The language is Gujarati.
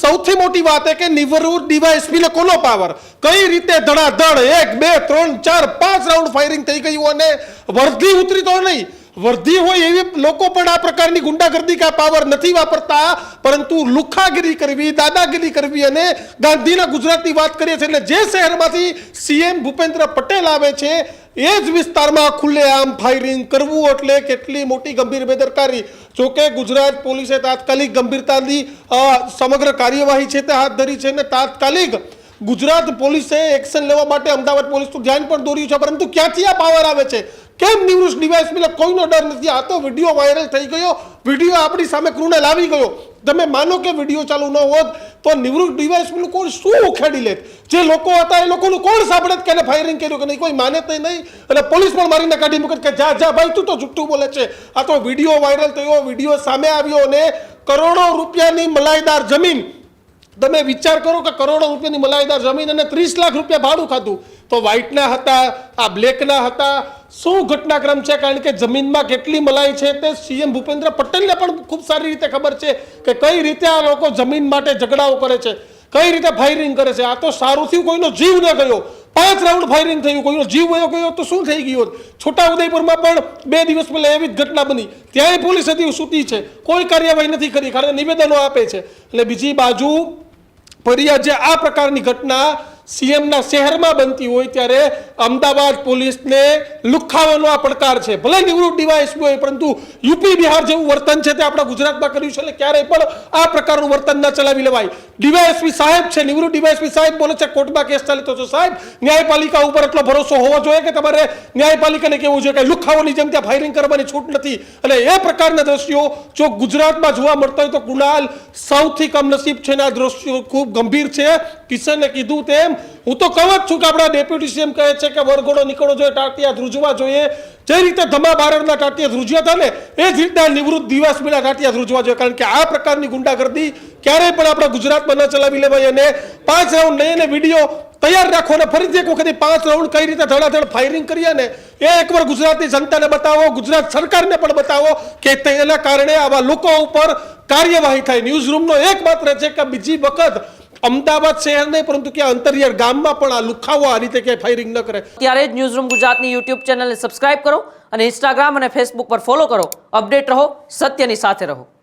સૌથી મોટી વાત એ કે નિવૃત્ત ડીવાયએસપી ને કોનો પાવર, કઈ રીતે ધડાધડ 1 2 3 4 5 રાઉન્ડ ફાયરિંગ થઈ ગયું અને વર્ધી ઉતરી તો નહીં, વર્ધી હોય એવી લોકો પણ આ પ્રકારની ગુંડાગર્દી કે પાવર નથી વાપરતા, પરંતુ લુખાગીરી કરવી, દાદાગીરી કરવી અને ગાંધીના ગુજરાતની વાત કરીએ છીએ એટલે જે શહેરમાંથી સીએમ ભૂપેન્દ્ર પટેલ આવે છે એ જ વિસ્તારમાં ખુલ્લેઆમ ફાયરિંગ કરવું એટલે કેટલી મોટી ગંભીર બેદરકારી. જોકે ગુજરાત પોલીસે તાત્કાલિક ગંભીરતાથી સમગ્ર કાર્યવાહી છે તે હાથ ધરી છે અને તાત્કાલિક ગુજરાત પોલીસે એક્શન લેવા માટે અમદાવાદ પોલીસનું ધ્યાન પણ દોર્યું છે, પરંતુ ક્યાંથી આ પાવર આવે છે, કેમ નિવૃત્ત ડીવાયએસપીને કોઈનો ડર નથી? આ તો વિડીયો વાયરલ થઈ ગયો, વિડીયો આપણી સામે ક્રુનલ આવી ગયો. તમે માનો કે વિડીયો ચાલુ ન હોત તો નિવૃત્ત ડીવાયએસપીનું કોણ શું ઉખેડી લેત? જે લોકો હતા એ લોકોનું કોણ સાંભળે કે એને ફાયરિંગ કર્યું કે નહીં? કોઈ માને તે નહીં અને પોલીસ પણ મારીને કાઢી મૂકે કે જા જા ભાઈ તું તો જુઠ્ઠું બોલે છે. આ તો વિડીયો વાયરલ થયો, વિડીયો સામે આવ્યો અને કરોડો રૂપિયાની મલાઈદાર જમીન, તમે વિચાર કરો કે કરોડો રૂપિયાની મલાઈદાર જમીન અને 30 લાખ રૂપિયા ભાડું ખાધું, તો વ્હાઇટના હતા, આ બ્લેકના હતા. શું ઘટનાક્રમ છે? કારણ કે જમીનમાં કેટલી મલાઈ છે તે સીએમ ભૂપેન્દ્ર પટેલને પણ ખૂબ સારી રીતે ખબર છે કે કઈ રીતે આ લોકો જમીન માટે ઝઘડાઓ કરે છે, કઈ રીતે ફાયરિંગ કરે છે. આ તો સારું થયું કોઈનો જીવ ન ગયો, 5 રાઉન્ડ ફાયરિંગ થયું, કોઈનો જીવ ગયો તો શું થઈ ગયું? છોટાઉદેપુરમાં પણ 2 દિવસ પહેલા એવી જ ઘટના બની, ત્યાંય પોલીસ હજી સૂતી છે, કોઈ કાર્યવાહી નથી કરી, કારણ નિવેદનો આપે છે. એટલે બીજી બાજુ ફરિયાદ જે આ પ્રકારની ઘટના સીએમના શહેરમાં બનતી હોય ત્યારે અમદાવાદ પોલીસને લુખાવાનો આ પડકાર છે. ભલે નિવૃત્ત ડીવાયએસપી હોય, પરંતુ યુપી બિહાર જેવું વર્તન છે તે આપણા ગુજરાતમાં કર્યું છે, એટલે ક્યારેય પણ આ પ્રકારનું વર્તન ન ચલાવી લેવાય. ડીવાયએસપી સાહેબ છે, નિવૃત્ત ડીવાયએસપી સાહેબ બોલે છે કોર્ટમાં કેસ ચાલે તો સાહેબ ન્યાયપાલિકા ઉપર એટલો ભરોસો હોવો જોઈએ કે તમારે ન્યાયપાલિકાને કહેવું જોઈએ કે લુખાઓની જેમ ત્યાં ફાયરિંગ કરવાની છૂટ નથી. અને એ પ્રકારના દ્રશ્યો જો ગુજરાતમાં જોવા મળતા હોય તો કુણાલ સૌથી કમનસીબ છે. આ દ્રશ્યો ખૂબ ગંભીર છે. કિશને કીધું તેમ હું તો કહું જ છું કે આપણા ડેપ્યુટી સીએમ કહે છે કે વરઘોડો નીકળવો જોઈએ, ટાટિયા ધ્રુજવા જોઈએ. જે રીતે ધમા બારડના ટાટિયા ધ્રુજ્યા હતા ને એ જ રીતના નિવૃત્ત ડીવાયએસપીના ટાટિયા ધ્રુજવા જોઈએ, કારણ કે આ પ્રકારની ગુંડાગર્દી ક્યારેય પણ આપણા ગુજરાતમાં ન ચલાવી લેવાય. અને 5 રાઉન્ડ લઈને વિડીયો તૈયાર રાખો અને ફરીથી એક વખત 5 રાઉન્ડ કઈ રીતે ધડાધડ ફાયરિંગ કર્યા ને એ એકવાર ગુજરાતની જનતાને બતાવો, ગુજરાત સરકારને પણ બતાવો કે તેના કારણે આવા લોકો ઉપર કાર્યવાહી થાય. ન્યૂઝ રૂમનો એકમાત્ર છે કે બીજી વખત અમદાવાદ શહેર નહીં પરંતુ કે અંતરિયાળ ગામમાં પણ આ લુખાવો આ રીતે ક્યાંય ફાયરિંગ ન કરે. ત્યારે જ ન્યૂઝ રૂમ ગુજરાતની યુટ્યુબ ચેનલને સબસ્ક્રાઇબ કરો અને ઇન્સ્ટાગ્રામ અને ફેસબુક પર ફોલો કરો. અપડેટ રહો, સત્યની સાથે રહો.